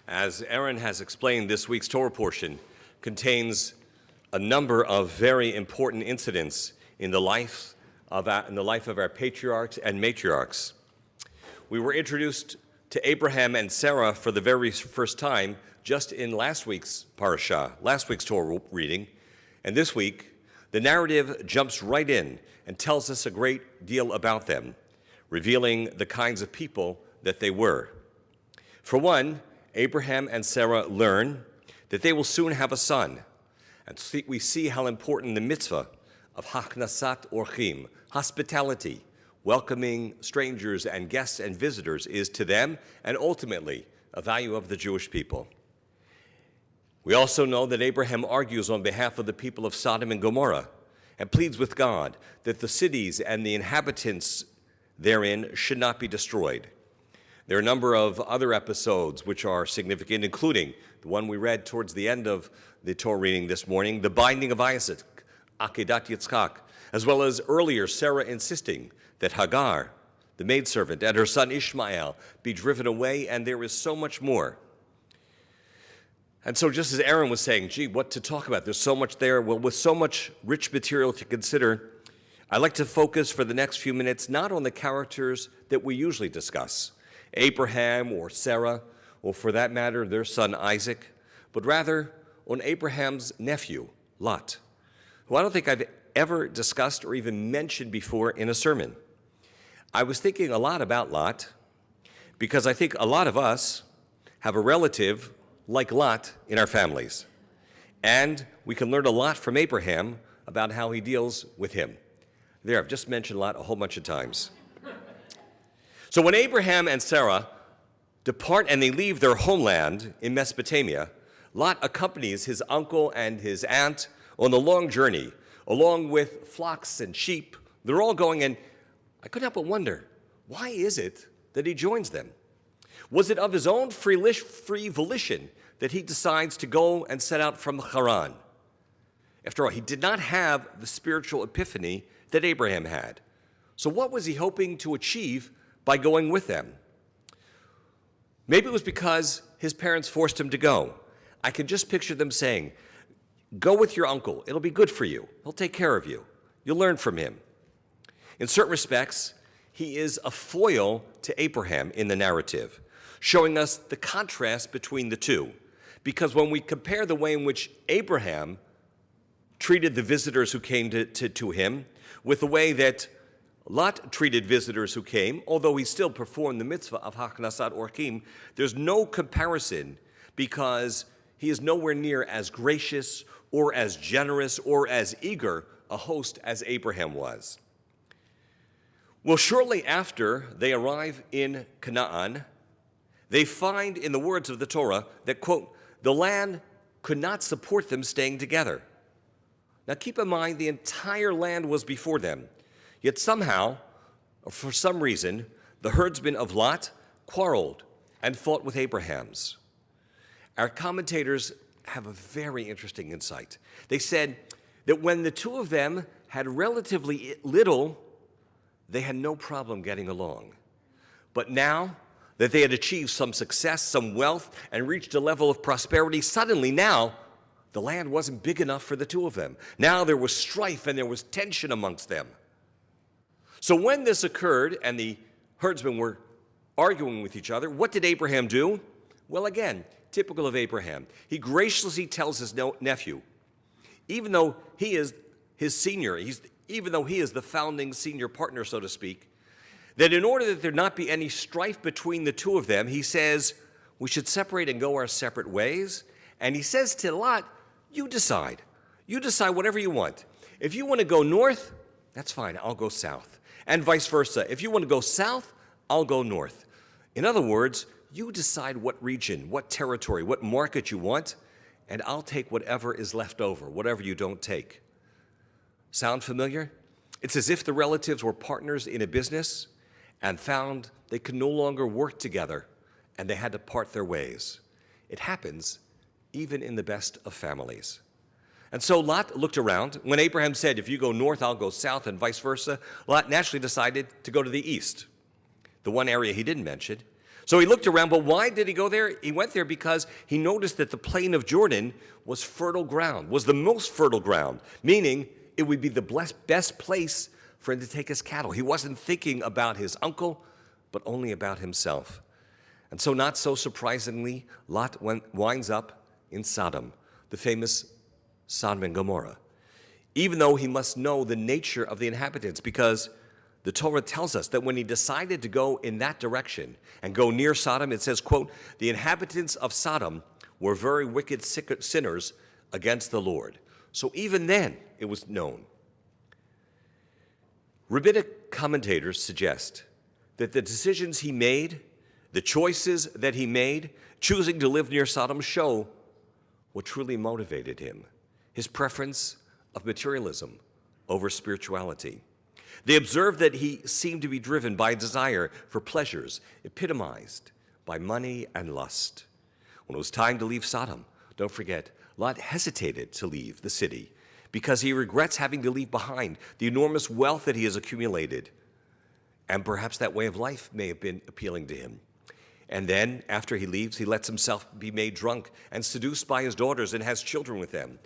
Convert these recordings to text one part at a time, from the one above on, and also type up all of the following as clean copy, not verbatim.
As Aaron has explained, this week's Torah portion contains a number of very important incidents in the life of our patriarchs and matriarchs. We were introduced to Abraham and Sarah for the very first time just in last week's parashah, last week's Torah reading, and this week the narrative jumps right in and tells us a great deal about them, revealing the kinds of people that they were. For one, Abraham and Sarah learn that they will soon have a son, and we see how important the mitzvah of haknasat orchim, hospitality, welcoming strangers and guests and visitors, is to them, and ultimately a value of the Jewish people. We also know that Abraham argues on behalf of the people of Sodom and Gomorrah and pleads with God that the cities and the inhabitants therein should not be destroyed. There are a number of other episodes which are significant, including the one we read towards the end of the Torah reading this morning, the binding of Isaac, Akedat Yitzchak, as well as earlier Sarah insisting that Hagar, the maidservant, and her son Ishmael be driven away, and there is so much more. And so just as Aaron was saying, gee, what to talk about? There's so much there. Well, with so much rich material to consider, I'd like to focus for the next few minutes not on the characters that we usually discuss, Abraham or Sarah, or for that matter, their son Isaac, but rather on Abraham's nephew, Lot, who I don't think I've ever discussed or even mentioned before in a sermon. I was thinking a lot about Lot because I think a lot of us have a relative like Lot in our families, and we can learn a lot from Abraham about how he deals with him. There, I've just mentioned Lot a whole bunch of times. So when Abraham and Sarah depart and they leave their homeland in Mesopotamia, Lot accompanies his uncle and his aunt on the long journey, along with flocks and sheep. They're all going, and I couldn't help but wonder, why is it that he joins them? Was it of his own free volition that he decides to go and set out from Haran? After all, he did not have the spiritual epiphany that Abraham had. So what was he hoping to achieve by going with them? Maybe it was because his parents forced him to go. I can just picture them saying, go with your uncle. It'll be good for you. He'll take care of you. You'll learn from him. In certain respects, he is a foil to Abraham in the narrative, showing us the contrast between the two. Because when we compare the way in which Abraham treated the visitors who came to him with the way that Lot treated visitors who came, although he still performed the mitzvah of haknasat orchim, there's no comparison because he is nowhere near as gracious or as generous or as eager a host as Abraham was. Well, shortly after they arrive in Canaan, they find in the words of the Torah that, quote, the land could not support them staying together. Now keep in mind, the entire land was before them. Yet somehow, or for some reason, the herdsmen of Lot quarreled and fought with Abraham's. Our commentators have a very interesting insight. They said that when the two of them had relatively little, they had no problem getting along. But now that they had achieved some success, some wealth, and reached a level of prosperity, suddenly now the land wasn't big enough for the two of them. Now there was strife and there was tension amongst them. So when this occurred and the herdsmen were arguing with each other, what did Abraham do? Well, again, typical of Abraham, he graciously tells his nephew, even though he is his senior, even though he is the founding senior partner, so to speak, that in order that there not be any strife between the two of them, he says, we should separate and go our separate ways. And he says to Lot, you decide. You decide whatever you want. If you want to go north, that's fine, I'll go south. And vice versa. If you want to go south, I'll go north. In other words, you decide what region, what territory, what market you want, and I'll take whatever is left over, whatever you don't take. Sound familiar? It's as if the relatives were partners in a business and found they could no longer work together and they had to part their ways. It happens even in the best of families. And so Lot looked around. When Abraham said, if you go north, I'll go south, and vice versa, Lot naturally decided to go to the east, the one area he didn't mention. So he looked around, but why did he go there? He went there because he noticed that the plain of Jordan was fertile ground, was the most fertile ground, meaning it would be the best place for him to take his cattle. He wasn't thinking about his uncle, but only about himself. And so, not so surprisingly, Lot winds up in Sodom, the famous Sodom and Gomorrah, even though he must know the nature of the inhabitants, because the Torah tells us that when he decided to go in that direction and go near Sodom, it says, quote, the inhabitants of Sodom were very wicked sinners against the Lord. So even then, it was known. Rabbinic commentators suggest that the decisions he made, the choices that he made, choosing to live near Sodom, show what truly motivated him, his preference of materialism over spirituality. They observed that he seemed to be driven by a desire for pleasures, epitomized by money and lust. When it was time to leave Sodom, don't forget, Lot hesitated to leave the city because he regrets having to leave behind the enormous wealth that he has accumulated. And perhaps that way of life may have been appealing to him. And then, after he leaves, he lets himself be made drunk and seduced by his daughters and has children with them.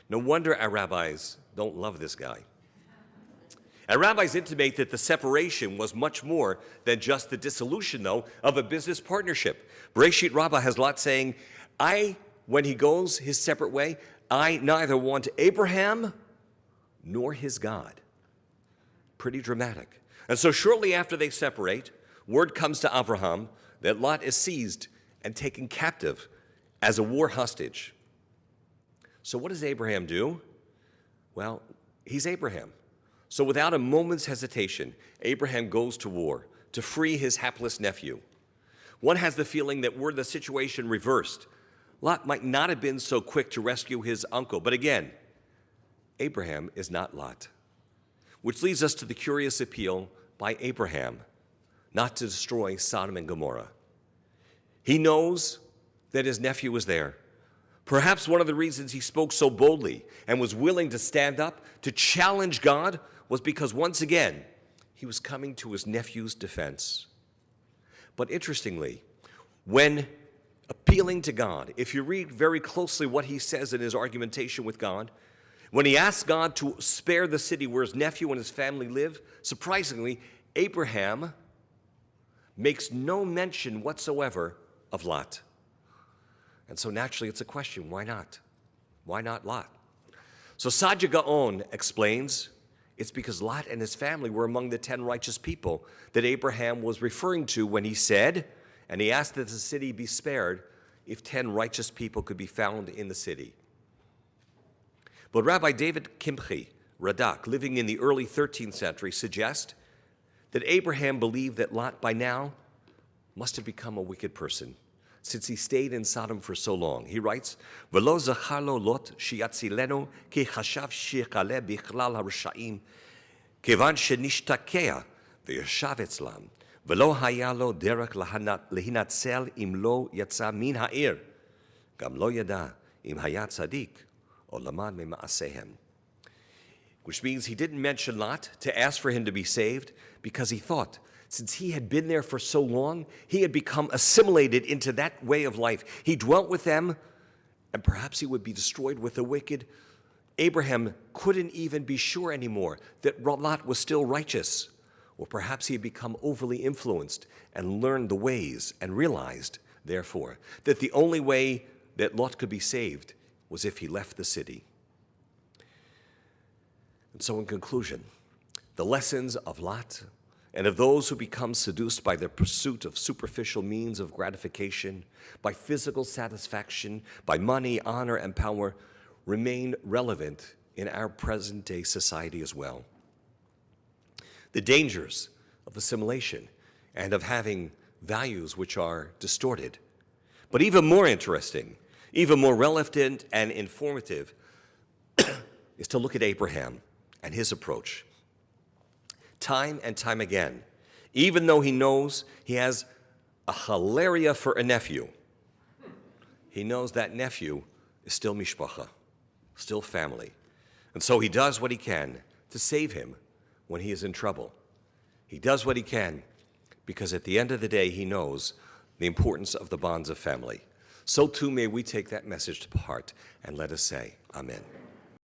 No wonder our rabbis don't love this guy. Our rabbis intimate that the separation was much more than just the dissolution, though, of a business partnership. Bereshit Rabbah has Lot saying, when he goes his separate way, I neither want Abraham nor his God. Pretty dramatic. And so shortly after they separate, word comes to Abraham that Lot is seized and taken captive as a war hostage. So what does Abraham do? Well, he's Abraham. So without a moment's hesitation, Abraham goes to war to free his hapless nephew. One has the feeling that were the situation reversed, Lot might not have been so quick to rescue his uncle. But again, Abraham is not Lot. Which leads us to the curious appeal by Abraham not to destroy Sodom and Gomorrah. He knows that his nephew was there. Perhaps one of the reasons he spoke so boldly and was willing to stand up to challenge God was because, once again, he was coming to his nephew's defense. But interestingly, when appealing to God, if you read very closely what he says in his argumentation with God, when he asks God to spare the city where his nephew and his family live, surprisingly, Abraham makes no mention whatsoever of Lot. And so naturally it's a question, why not? Why not Lot? So Saadia Gaon explains it's because Lot and his family were among the 10 righteous people that Abraham was referring to when he said, and he asked that the city be spared if 10 righteous people could be found in the city. But Rabbi David Kimchi, Radak, living in the early 13th century, suggests that Abraham believed that Lot by now must have become a wicked person, since he stayed in Sodom for so long. He writes, "V'lo zachar lo Lot shiyatzilenu ki chashav sheyichaleh bichlal harushaim, kevan shenishtakea v'yashav etzlam, v'lo haya lo derech lehinatzel im lo yatsa min ha'ir, gam lo yada im haya tzadik or lamad mema'asehem." Which means he didn't mention Lot to ask for him to be saved because he thought, since he had been there for so long, he had become assimilated into that way of life. He dwelt with them, and perhaps he would be destroyed with the wicked. Abraham couldn't even be sure anymore that Lot was still righteous. Or perhaps he had become overly influenced and learned the ways and realized, therefore, that the only way that Lot could be saved was if he left the city. And so in conclusion, the lessons of Lot and of those who become seduced by the pursuit of superficial means of gratification, by physical satisfaction, by money, honor, and power, remain relevant in our present-day society as well. The dangers of assimilation and of having values which are distorted. But even more interesting, even more relevant and informative is to look at Abraham and his approach. Time and time again, even though he knows he has a Chalaria for a nephew, he knows that nephew is still Mishpocha, still family. And so he does what he can to save him when he is in trouble. He does what he can because at the end of the day, he knows the importance of the bonds of family. So too may we take that message to heart, and let us say, Amen.